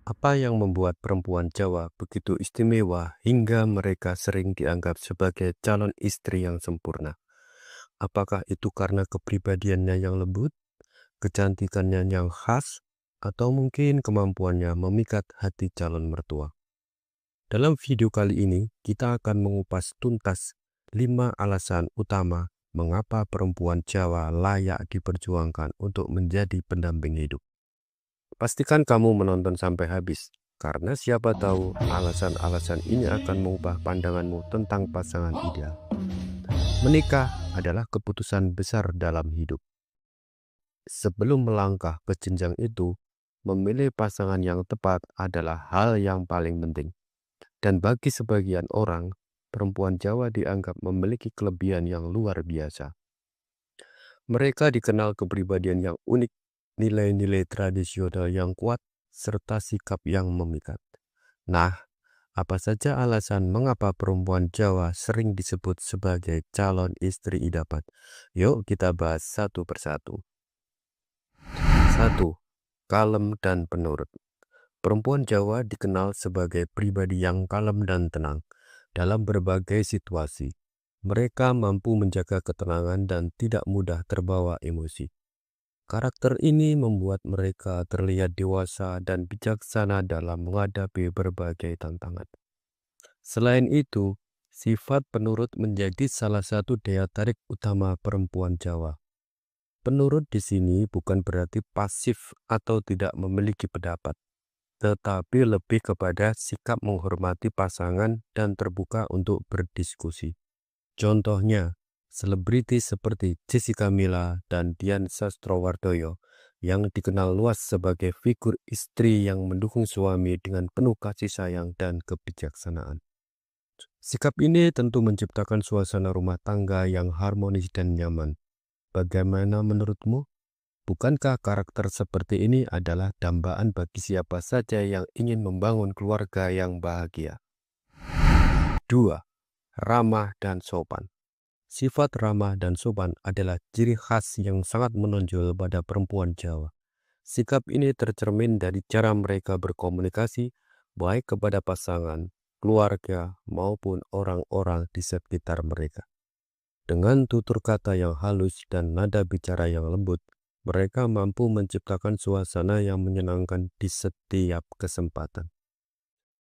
Apa yang membuat perempuan Jawa begitu istimewa hingga mereka sering dianggap sebagai calon istri yang sempurna? Apakah itu karena kepribadiannya yang lembut, kecantikannya yang khas, atau mungkin kemampuannya memikat hati calon mertua? Dalam video kali ini, kita akan mengupas tuntas 5 alasan utama mengapa perempuan Jawa layak diperjuangkan untuk menjadi pendamping hidup. Pastikan kamu menonton sampai habis, karena siapa tahu alasan-alasan ini akan mengubah pandanganmu tentang pasangan ideal. Menikah adalah keputusan besar dalam hidup. Sebelum melangkah ke jenjang itu, memilih pasangan yang tepat adalah hal yang paling penting. Dan bagi sebagian orang, perempuan Jawa dianggap memiliki kelebihan yang luar biasa. Mereka dikenal kepribadian yang unik, nilai-nilai tradisional yang kuat, serta sikap yang memikat. Nah, apa saja alasan mengapa perempuan Jawa sering disebut sebagai calon istri idaman? Yuk kita bahas satu persatu. 1. Kalem dan penurut. Perempuan Jawa dikenal sebagai pribadi yang kalem dan tenang dalam berbagai situasi. Mereka mampu menjaga ketenangan dan tidak mudah terbawa emosi. Karakter ini membuat mereka terlihat dewasa dan bijaksana dalam menghadapi berbagai tantangan. Selain itu, sifat penurut menjadi salah satu daya tarik utama perempuan Jawa. Penurut di sini bukan berarti pasif atau tidak memiliki pendapat, tetapi lebih kepada sikap menghormati pasangan dan terbuka untuk berdiskusi. Contohnya, selebritis seperti Jessica Milla dan Dian Sastrowardoyo yang dikenal luas sebagai figur istri yang mendukung suami dengan penuh kasih sayang dan kebijaksanaan. Sikap ini tentu menciptakan suasana rumah tangga yang harmonis dan nyaman. Bagaimana menurutmu? Bukankah karakter seperti ini adalah dambaan bagi siapa saja yang ingin membangun keluarga yang bahagia? 2. Ramah dan sopan. Sifat ramah dan sopan adalah ciri khas yang sangat menonjol pada perempuan Jawa. Sikap ini tercermin dari cara mereka berkomunikasi, baik kepada pasangan, keluarga, maupun orang-orang di sekitar mereka. Dengan tutur kata yang halus dan nada bicara yang lembut, mereka mampu menciptakan suasana yang menyenangkan di setiap kesempatan.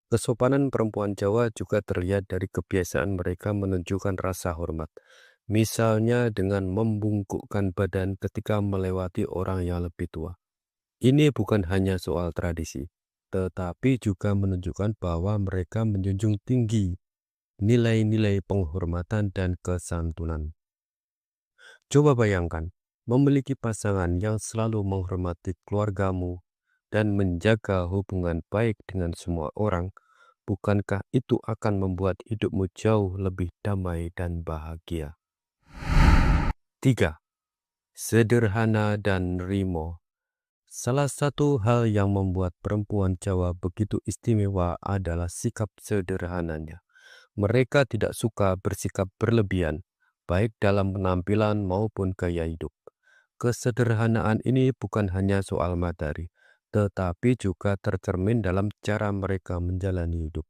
Kesopanan perempuan Jawa juga terlihat dari kebiasaan mereka menunjukkan rasa hormat. Misalnya dengan membungkukkan badan ketika melewati orang yang lebih tua. Ini bukan hanya soal tradisi, tetapi juga menunjukkan bahwa mereka menjunjung tinggi nilai-nilai penghormatan dan kesantunan. Coba bayangkan, memiliki pasangan yang selalu menghormati keluargamu dan menjaga hubungan baik dengan semua orang. Bukankah itu akan membuat hidupmu jauh lebih damai dan bahagia? 3. Sederhana dan rimo. Salah satu hal yang membuat perempuan Jawa begitu istimewa adalah sikap sederhananya. Mereka tidak suka bersikap berlebihan, baik dalam penampilan maupun gaya hidup. Kesederhanaan ini bukan hanya soal materi, tetapi juga tercermin dalam cara mereka menjalani hidup.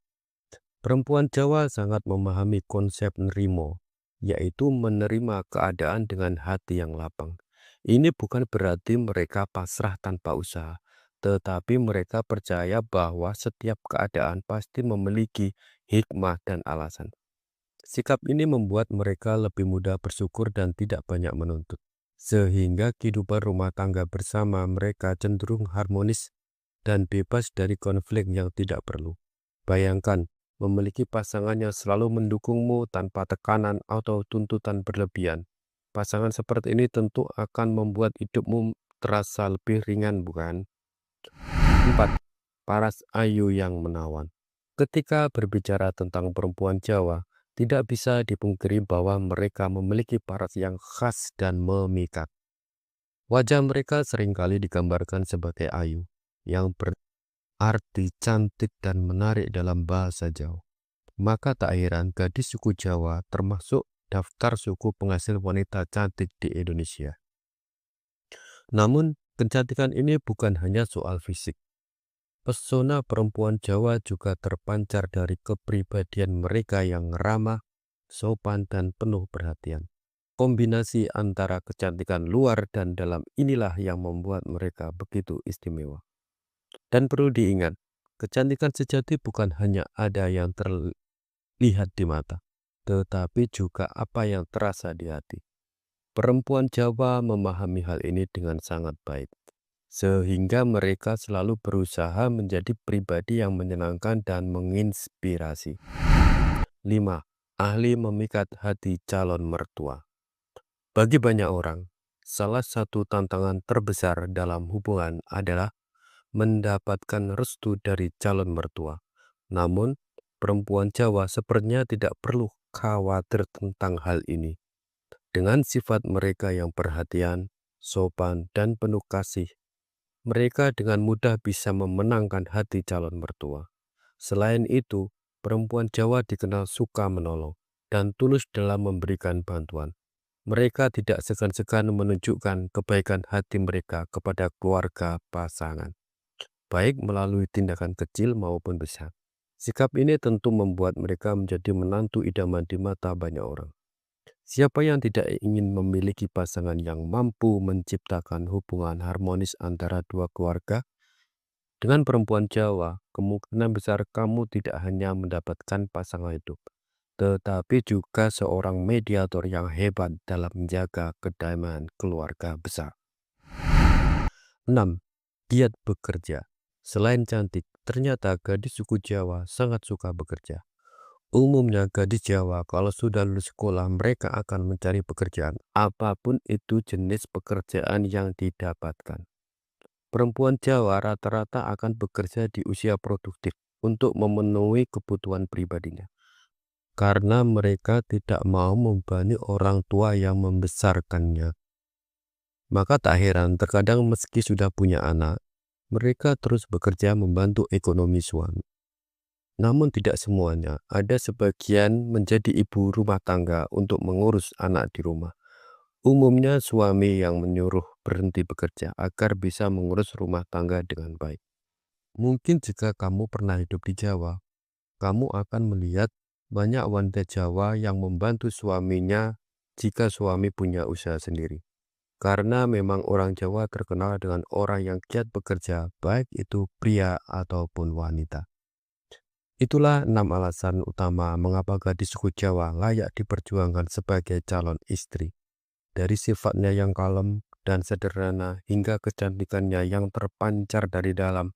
Perempuan Jawa sangat memahami konsep nerimo, yaitu menerima keadaan dengan hati yang lapang. Ini bukan berarti mereka pasrah tanpa usaha, tetapi mereka percaya bahwa setiap keadaan pasti memiliki hikmah dan alasan. Sikap ini membuat mereka lebih mudah bersyukur dan tidak banyak menuntut, sehingga kehidupan rumah tangga bersama mereka cenderung harmonis dan bebas dari konflik yang tidak perlu. Bayangkan, memiliki pasangan yang selalu mendukungmu tanpa tekanan atau tuntutan berlebihan. Pasangan seperti ini tentu akan membuat hidupmu terasa lebih ringan, bukan? 4. Paras ayu yang menawan. Ketika berbicara tentang perempuan Jawa, tidak bisa dipungkiri bahwa mereka memiliki paras yang khas dan memikat. Wajah mereka seringkali digambarkan sebagai ayu, yang berarti cantik dan menarik dalam bahasa Jawa. Maka tak heran gadis suku Jawa termasuk daftar suku penghasil wanita cantik di Indonesia. Namun, kecantikan ini bukan hanya soal fisik. Pesona perempuan Jawa juga terpancar dari kepribadian mereka yang ramah, sopan, dan penuh perhatian. Kombinasi antara kecantikan luar dan dalam inilah yang membuat mereka begitu istimewa. Dan perlu diingat, kecantikan sejati bukan hanya ada yang terlihat di mata, tetapi juga apa yang terasa di hati. Perempuan Jawa memahami hal ini dengan sangat baik, sehingga mereka selalu berusaha menjadi pribadi yang menyenangkan dan menginspirasi. 5. Ahli memikat hati calon mertua. Bagi banyak orang, salah satu tantangan terbesar dalam hubungan adalah mendapatkan restu dari calon mertua. Namun, perempuan Jawa sepertinya tidak perlu khawatir tentang hal ini. Dengan sifat mereka yang perhatian, sopan, dan penuh kasih, mereka dengan mudah bisa memenangkan hati calon mertua. Selain itu, perempuan Jawa dikenal suka menolong dan tulus dalam memberikan bantuan. Mereka tidak segan-segan menunjukkan kebaikan hati mereka kepada keluarga pasangan, baik melalui tindakan kecil maupun besar. Sikap ini tentu membuat mereka menjadi menantu idaman di mata banyak orang. Siapa yang tidak ingin memiliki pasangan yang mampu menciptakan hubungan harmonis antara dua keluarga? Dengan perempuan Jawa, kemungkinan besar kamu tidak hanya mendapatkan pasangan hidup, tetapi juga seorang mediator yang hebat dalam menjaga kedamaian keluarga besar. 6. Giat bekerja. Selain cantik, ternyata gadis suku Jawa sangat suka bekerja. Umumnya gadis Jawa kalau sudah lulus sekolah mereka akan mencari pekerjaan, apapun itu jenis pekerjaan yang didapatkan. Perempuan Jawa rata-rata akan bekerja di usia produktif untuk memenuhi kebutuhan pribadinya. Karena mereka tidak mau membebani orang tua yang membesarkannya. Maka tak heran terkadang meski sudah punya anak, mereka terus bekerja membantu ekonomi suami. Namun tidak semuanya, ada sebagian menjadi ibu rumah tangga untuk mengurus anak di rumah. Umumnya suami yang menyuruh berhenti bekerja agar bisa mengurus rumah tangga dengan baik. Mungkin jika kamu pernah hidup di Jawa, kamu akan melihat banyak wanita Jawa yang membantu suaminya jika suami punya usaha sendiri. Karena memang orang Jawa terkenal dengan orang yang giat bekerja, baik itu pria ataupun wanita. Itulah 6 alasan utama mengapa gadis suku Jawa layak diperjuangkan sebagai calon istri. Dari sifatnya yang kalem dan sederhana hingga kecantikannya yang terpancar dari dalam,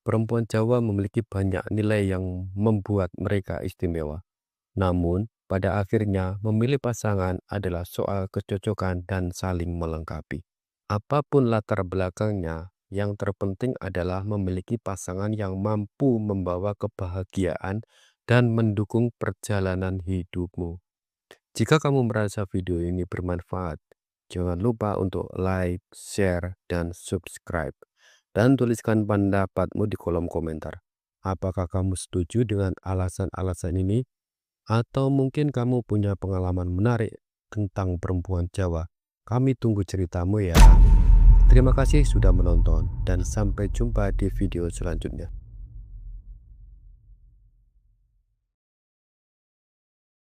perempuan Jawa memiliki banyak nilai yang membuat mereka istimewa. Namun, pada akhirnya memilih pasangan adalah soal kecocokan dan saling melengkapi. Apapun latar belakangnya, yang terpenting adalah memiliki pasangan yang mampu membawa kebahagiaan dan mendukung perjalanan hidupmu. Jika kamu merasa video ini bermanfaat, jangan lupa untuk like, share, dan subscribe. Dan tuliskan pendapatmu di kolom komentar. Apakah kamu setuju dengan alasan-alasan ini? Atau mungkin kamu punya pengalaman menarik tentang perempuan Jawa? Kami tunggu ceritamu ya. Terima kasih sudah menonton dan sampai jumpa di video selanjutnya.